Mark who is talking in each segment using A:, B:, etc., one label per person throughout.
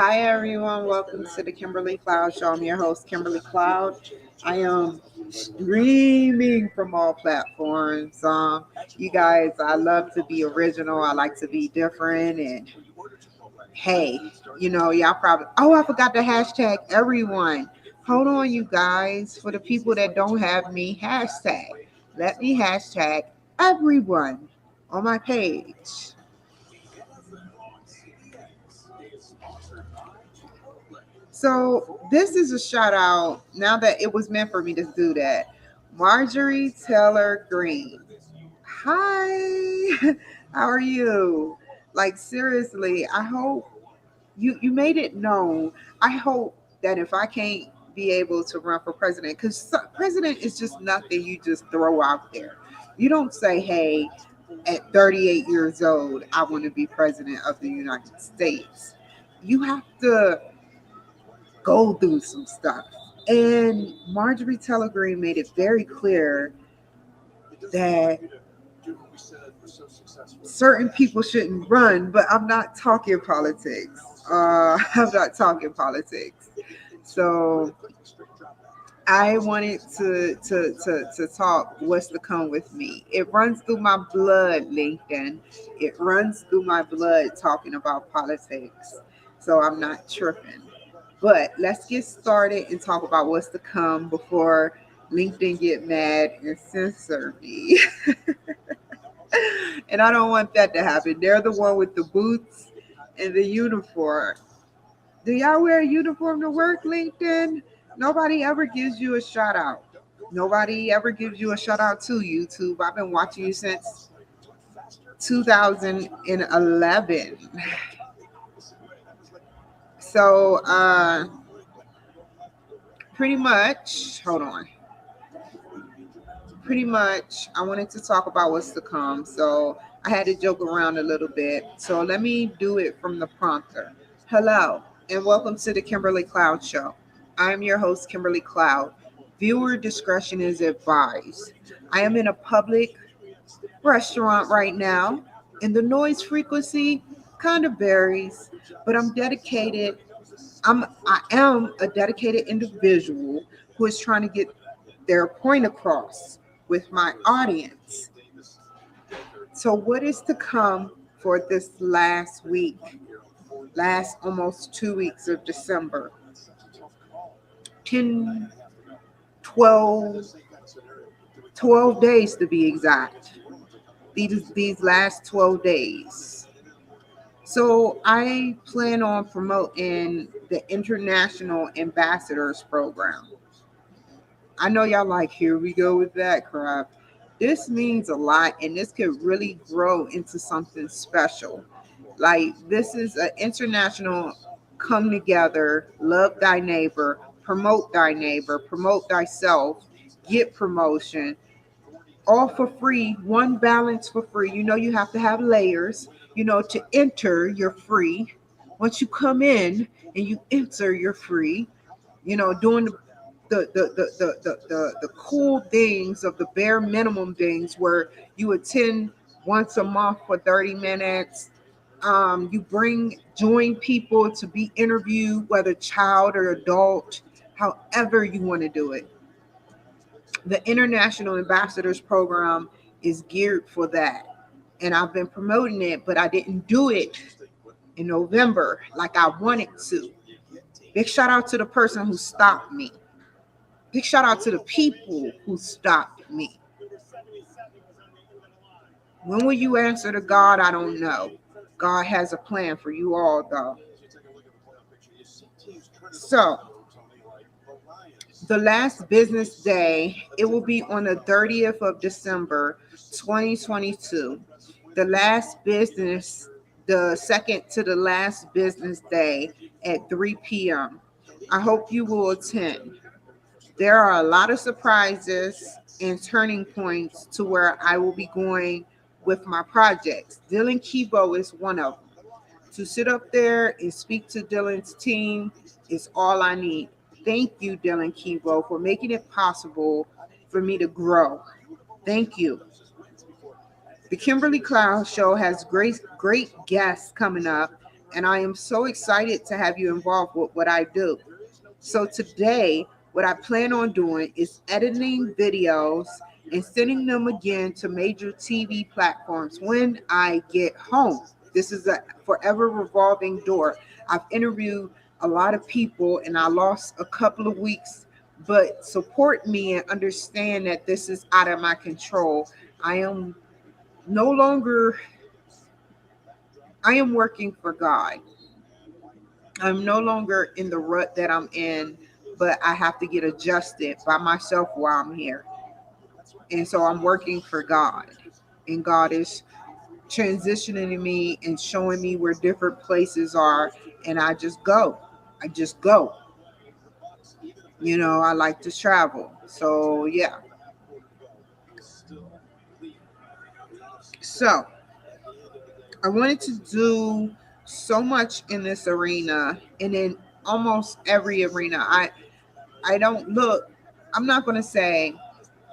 A: Hi, everyone. Welcome to the Kimberly Cloud Show. I'm your host, Kimberly Cloud. I am streaming from all platforms. You guys, I love to be original. I like to be different. And hey, y'all probably, I forgot to hashtag everyone. Hold on, you guys. For the people that don't have me, hashtag. Let me hashtag everyone on my page. So this is a shout out now that it was meant for me to do that. Marjorie Taylor Greene. Hi, how are you? Like seriously, I hope you made it known. I hope that if I can't be able to run for president, because president is just nothing you just throw out there. You don't say, hey, at 38 years old, I want to be president of the United States. You have to go through some stuff. And Marjorie Taylor Greene made it very clear that certain people shouldn't run, but I'm not talking politics. I'm not talking politics. So I wanted to talk what's to come with me. It runs through my blood, LinkedIn. It runs through my blood talking about politics. So I'm not tripping. But let's get started and talk about what's to come before LinkedIn get mad and censor me. And I don't want that to happen. They're the one with the boots and the uniform. Do y'all wear a uniform to work, LinkedIn? Nobody ever gives you a shout out. Nobody ever gives you a shout out to YouTube. I've been watching you since 2011. So, pretty much, hold on. Pretty much, I wanted to talk about what's to come. So, I had to joke around a little bit. So, let me do it from the prompter. Hello, and welcome to the Kimberly Cloud Show. I am your host, Kimberly Cloud. Viewer discretion is advised. I am in a public restaurant right now, and the noise frequency kind of varies, but I am a dedicated individual who is trying to get their point across with my audience. So what is to come for this last week, last almost 2 weeks of December? 10, 12, 12 days to be exact. These last 12 days. So I plan on promoting the International Ambassadors Program. I know y'all like, here we go with that crap. This means a lot, and this could really grow into something special. Like, this is an international come together, love thy neighbor, promote thyself, get promotion, all for free, one balance for free. You have to have layers. To enter, you're free. Once you come in and you enter, you're free. Doing the cool things of the bare minimum things where you attend once a month for 30 minutes. You join people to be interviewed, whether child or adult, however you want to do it. The International Ambassadors Program is geared for that. And I've been promoting it, but I didn't do it in November like I wanted to. Big shout out to the person who stopped me. Big shout out to the people who stopped me. When will you answer to God? I don't know. God has a plan for you all, though. So, the last business day, it will be on the 30th of December, 2022. The second to the last business day at 3 p.m. I hope you will attend. There are a lot of surprises and turning points to where I will be going with my projects. Dylan Kibo is one of them. To sit up there and speak to Dylan's team is all I need. Thank you, Dylan Kibo, for making it possible for me to grow. Thank you. The Kimberly Cloud Show has great guests coming up. And I am so excited to have you involved with what I do. So today, what I plan on doing is editing videos and sending them again to major TV platforms when I get home. This is a forever revolving door. I've interviewed a lot of people and I lost a couple of weeks, but support me and understand that this is out of my control. I am no longer, I am working for God. I'm no longer in the rut that I'm in, but I have to get adjusted by myself while I'm here. And so I'm working for God. And God is transitioning me and showing me where different places are. And I just go. I just go. I like to travel. So, yeah. So, I wanted to do so much in this arena and in almost every arena. I don't look, I'm not going to say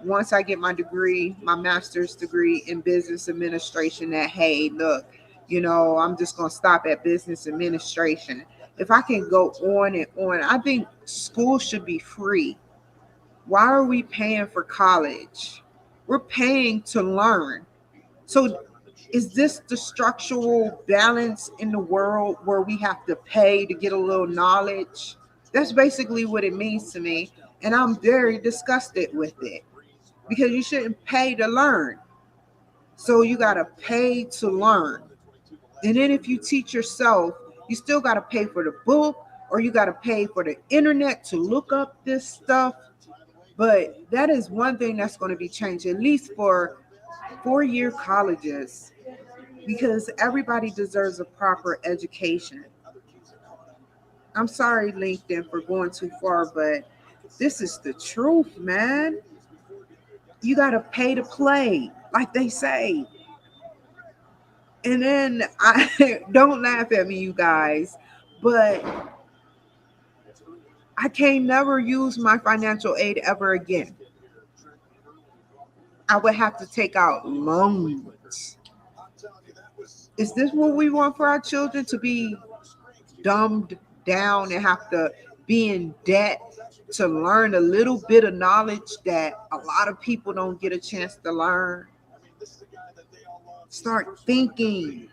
A: once I get my degree, my master's degree in business administration, that, hey, look, I'm just going to stop at business administration. If I can go on and on, I think school should be free. Why are we paying for college? We're paying to learn. So is this the structural balance in the world where we have to pay to get a little knowledge? That's basically what it means to me. And I'm very disgusted with it because you shouldn't pay to learn. So you got to pay to learn. And then if you teach yourself, you still got to pay for the book or you got to pay for the internet to look up this stuff. But that is one thing that's going to be changed, at least for 4-year colleges, because everybody deserves a proper education. I'm sorry, LinkedIn, for going too far, but this is the truth, man. You got to pay to play, like they say. And then I don't laugh at me, you guys, but I can't never use my financial aid ever again. I would have to take out loans. Is this what we want for our children, to be dumbed down and have to be in debt to learn a little bit of knowledge that a lot of people don't get a chance to learn? Start thinking.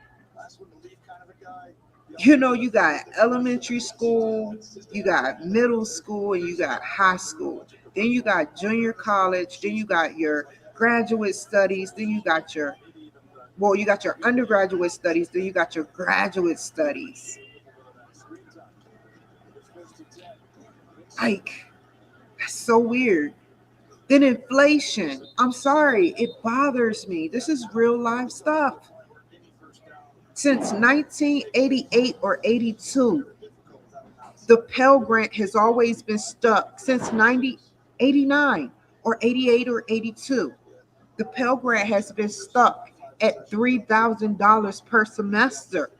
A: You got elementary school, you got middle school, and you got high school. Then you got junior college, then you got your graduate studies, then you got your undergraduate studies, then you got your graduate studies. Like, that's so weird. Then inflation. I'm sorry, it bothers me. This is real life stuff. Since 1988 or 82, the Pell Grant has always been stuck. Since 1989 or 88 or 82, the Pell Grant has been stuck at $3,000 per semester.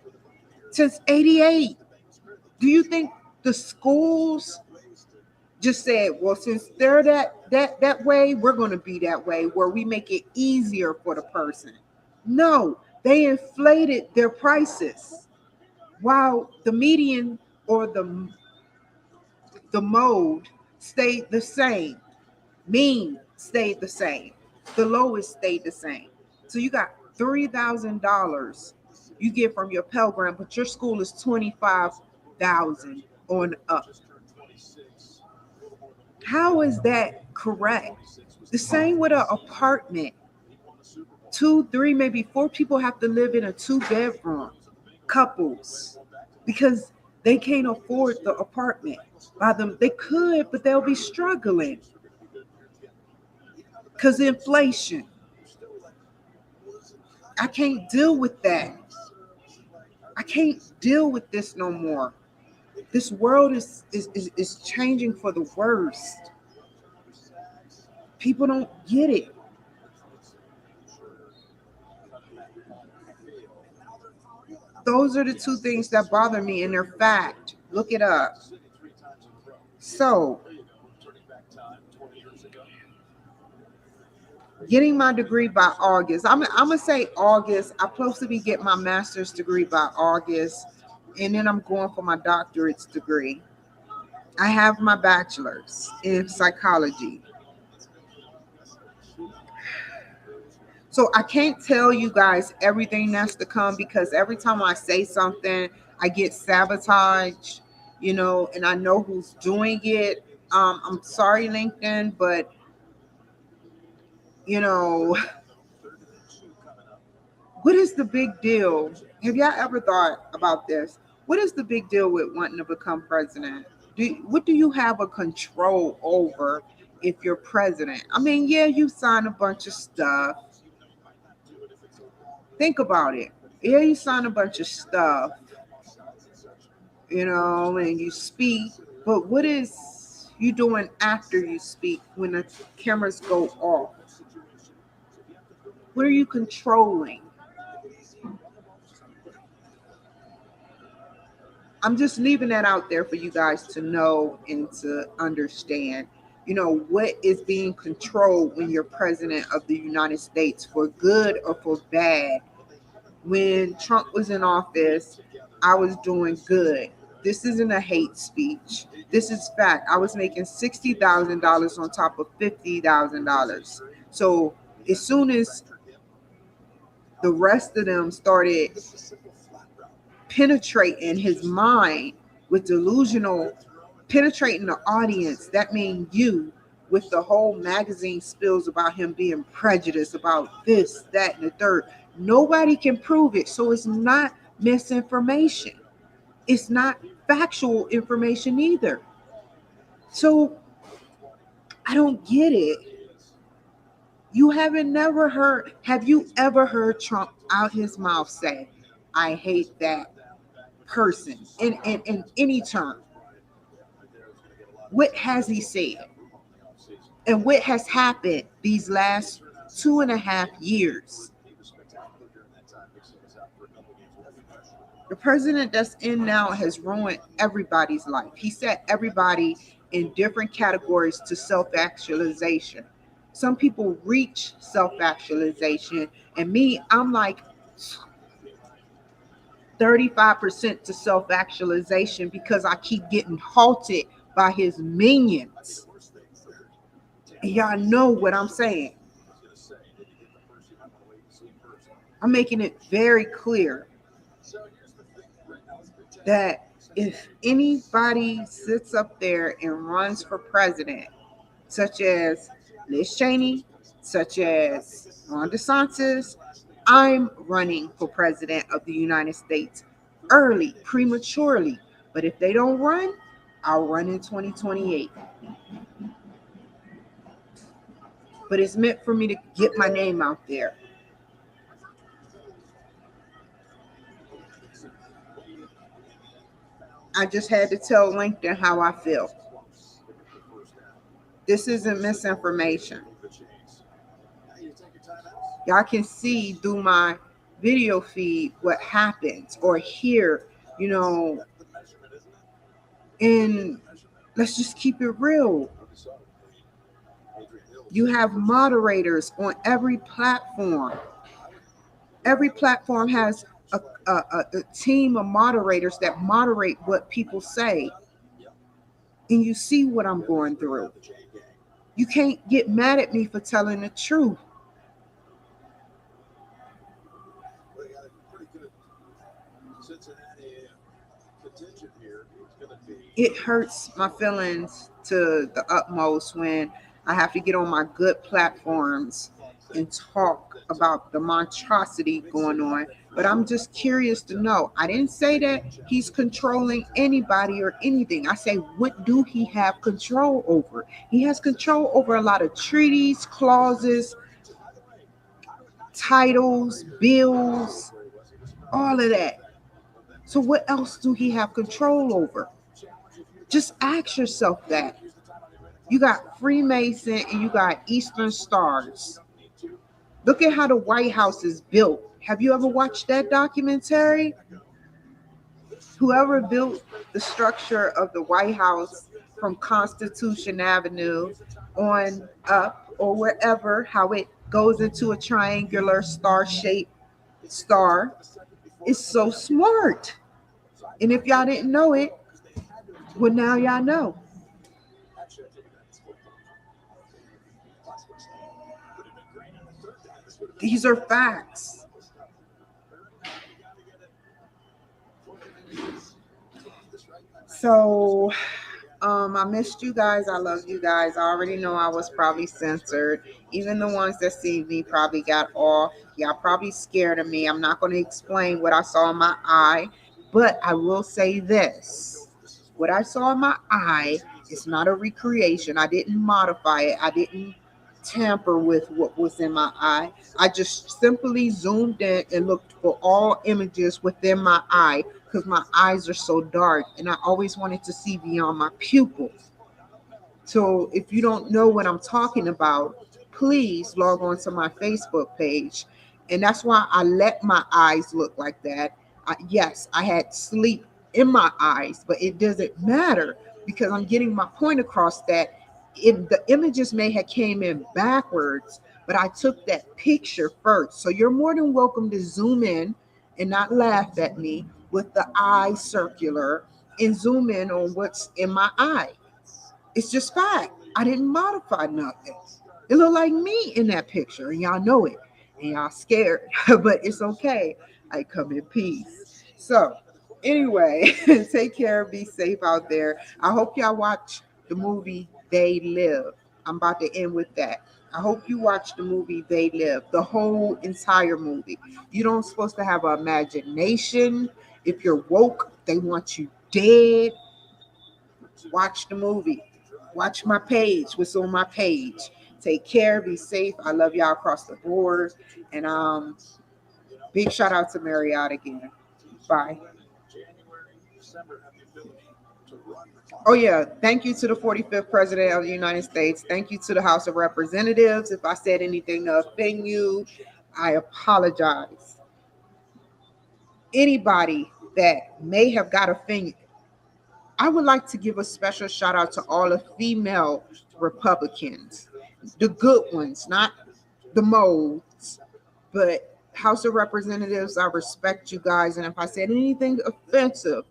A: Since 88. Do you think the schools just said, well, since they're that way, we're going to be that way, where we make it easier for the person? No, they inflated their prices while the median or the mode stayed the same. Mean stayed the same. The lowest stayed the same. So you got $3,000 you get from your Pell Grant, but your school is $25,000 on up. How is that correct? The same with an apartment. 2, 3, maybe 4 people have to live in a 2-bedroom. Couples, because they can't afford the apartment by them. They could, but they'll be struggling because inflation. I can't deal with that. I can't deal with this no more. This world is changing for the worst. People don't get it. Those are the 2 things that bother me, and they're fact. Look it up. So, getting my degree by August. I'm gonna say August. I'm supposed to be getting my master's degree by August. and then I'm going for my doctorate's degree. I have my bachelor's in psychology. So I can't tell you guys everything that's to come because every time I say something, I get sabotaged, and I know who's doing it. I'm sorry, LinkedIn, but you know, what is the big deal? Have y'all ever thought about this? What is the big deal with wanting to become president? What do you have a control over if you're president? I mean, yeah, you sign a bunch of stuff. Think about it. Yeah, you sign a bunch of stuff, and you speak, but what is you doing after you speak when the cameras go off? What are you controlling? I'm just leaving that out there for you guys to know and to understand. What is being controlled when you're president of the United States, for good or for bad. When Trump was in office, I was doing good. This isn't a hate speech. This is fact. I was making $60,000 on top of $50,000. So as soon as the rest of them started penetrating his mind with delusional, penetrating the audience, that means you, with the whole magazine spills about him being prejudiced about this, that, and the third. Nobody can prove it. So it's not misinformation. It's not factual information either. So I don't get it. Have you ever heard Trump out his mouth say, I hate that person in any term? What has he said? And what has happened these last 2.5 years? The president that's in now has ruined everybody's life. He set everybody in different categories to self-actualization. Some people reach self-actualization, and me, I'm like 35% to self-actualization because I keep getting halted by his minions. And y'all know what I'm saying. I'm making it very clear that if anybody sits up there and runs for president, such as Liz Cheney, such as Ron DeSantis, I'm running for president of the United States early, prematurely. But if they don't run, I'll run in 2028. But it's meant for me to get my name out there. I just had to tell LinkedIn how I feel. This isn't misinformation. Y'all can see through my video feed what happens or hear, and let's just keep it real. You have moderators on every platform. Every platform has a team of moderators that moderate what people say. And you see what I'm going through. You can't get mad at me for telling the truth. It hurts my feelings to the utmost when I have to get on my good platforms and talk about the monstrosity going on. But I'm just curious to know. I didn't say that he's controlling anybody or anything. I say, what do he have control over? He has control over a lot of treaties, clauses, titles, bills, all of that. So what else do he have control over? Just ask yourself that. You got Freemason and you got Eastern Stars. Look at how the White House is built. Have you ever watched that documentary? Whoever built the structure of the White House from Constitution Avenue on up or wherever, how it goes into a triangular star-shaped star, is so smart. And if y'all didn't know it, well, now y'all know. These are facts. So, I missed you guys. I love you guys. I already know I was probably censored. Even the ones that see me probably got off. Y'all probably scared of me. I'm not going to explain what I saw in my eye, but I will say this. What I saw in my eye is not a recreation. I didn't modify it. I didn't tamper with what was in my eye. I just simply zoomed in and looked for all images within my eye because my eyes are so dark and I always wanted to see beyond my pupils. So if you don't know what I'm talking about, please log on to my Facebook page. And that's why I let my eyes look like that. Yes, I had sleep in my eyes, but it doesn't matter because I'm getting my point across that the images may have came in backwards, but I took that picture first. So you're more than welcome to zoom in and not laugh at me with the eye circular and zoom in on what's in my eye. It's just fact. I didn't modify nothing. It looked like me in that picture, and y'all know it. And y'all scared, but it's okay. I come in peace. So, anyway, take care. Be safe out there. I hope y'all watch the movie They Live. I'm about to end with that. I hope you watch the movie They Live, the whole entire movie. You don't supposed to have an imagination. If you're woke, they want you dead. Watch the movie. Watch my page. What's on my page? Take care. Be safe. I love y'all across the board. And big shout out to Marriott again. Bye. Oh yeah, thank you to the 45th President of the United States. Thank you to the House of Representatives. If I said anything to offend you, I apologize. Anybody that may have got offended, I would like to give a special shout out to all the female Republicans, the good ones, not the molds, but House of Representatives. I respect you guys, and if I said anything offensive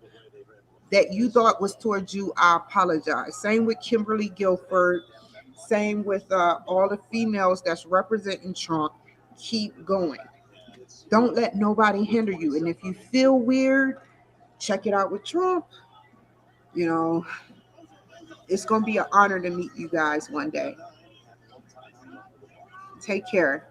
A: that you thought was towards you, I apologize. Same with Kimberly Guilford. Same with all the females that's representing Trump. Keep going. Don't let nobody hinder you. And if you feel weird, check it out with Trump. You know, it's going to be an honor to meet you guys one day. Take care.